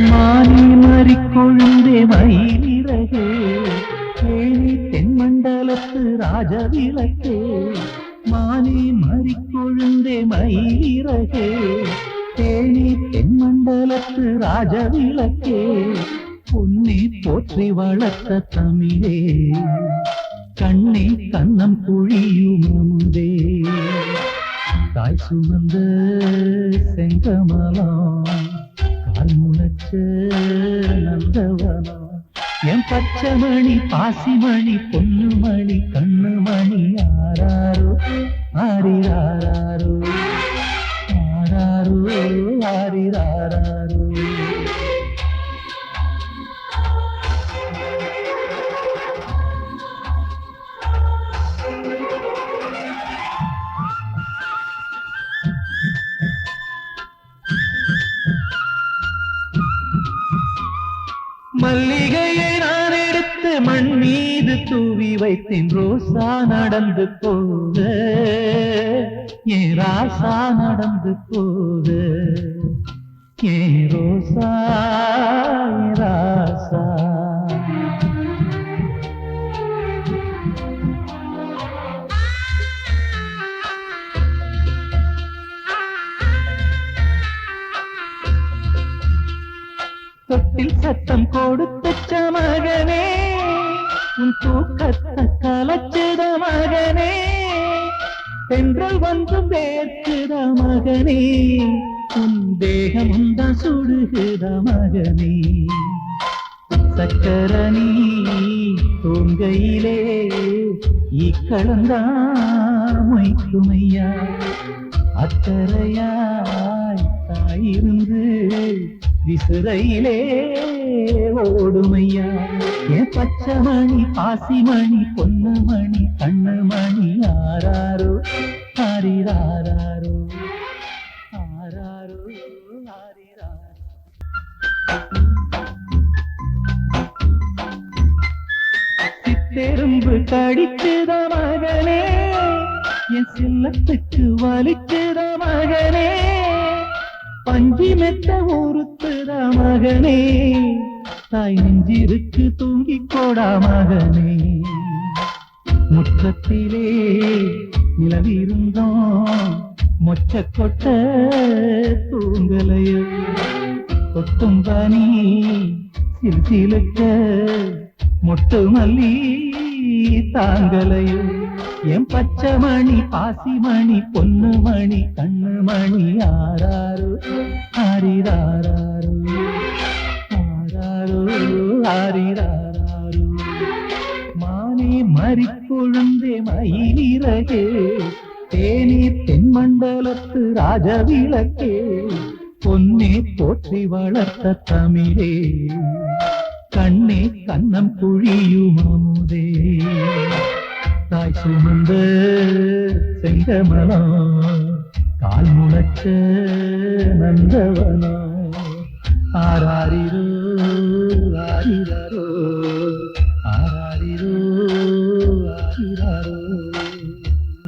மானி மறிக்கொழுந்தே மயிலிறகே கேணி தென்மண்டலத்து ராஜவிளக்கே மானி மறிக்கொழுந்தே மயிலிறகே தேனி தென்மண்டலத்து ராஜவிளக்கே பொன்னி போற்றி வளர்த்த தமிழே கண்ணே கண்ணம் குழியும் அமுதே தாய் சுமந்த செங்கமலம் கால் முளைச்ச நந்தவனம் என் பச்சைமணி பாசிமணி பொன்னுமணி கண்ணுமணி ஆராரோ ஆரிராரோ ஆராரோ ஆரிராரோ மல்லிகையை நான் எடுத்து மண் மீது தூவி வைத்தேன் ரோசா நடந்து போக ஏன் ராசா நடந்து போக ஏன் ரோசா ஏன் ராசா தொட்டில் சத்தம் கொடுத்த மகனே உன் தூக்கத்தை கலச்சுத மகனே தென்றல் வந்து வேர்க்குத மகனே உன் தேகம் உந்த சுடுகுத மகனே சக்கரணி தூங்கையிலே இக்களந்தான் மொய்க்குமையா அக்கறையாய் தாயிருந்து விசுரையிலே ஓடுமையா என் பச்சைமணி பாசிமணி பொன்னுமணி கண்ணுமணி ஆராரோ ஆரிராரோ ஆராரோ ஆரிராரோ சித்தெரும்பு கடிக்குத மகனே என் சில்லத்துக்கு வலிக்குத மகனே பஞ்சி மெத்த ஊருத்துத மகனே தாய் நெஞ்சிருக்கு தூங்கிக் கோடா மகனே முற்றத்திலே நிலவிருந்தோம் மொச்ச கொட்ட தூங்கலையோ கொட்டும் பனி சிலுக்க மொட்டு மல்லி தாங்கலையோ என் பச்சைமணி பாசிமணி பொன்னுமணி கண்ணுமணி ஆராரோ ஆரிராரோ ஆராரோ ஆரிராரோ மானே மறிக்கொழுந்தே மயிலிறகே தேனி தென்மண்டலத்து ராஜவிளக்கே பொன்னே போற்றி வளர்த்த தமிழே கண்ணே கண்ணம் குழியும் அமுதே தாய் சுமந்த செங்கமலம் கால் முளைச்ச நந்தவனம் ஆராரிரோ ஆரிரோ ஆராரிரோ ஆரிரோ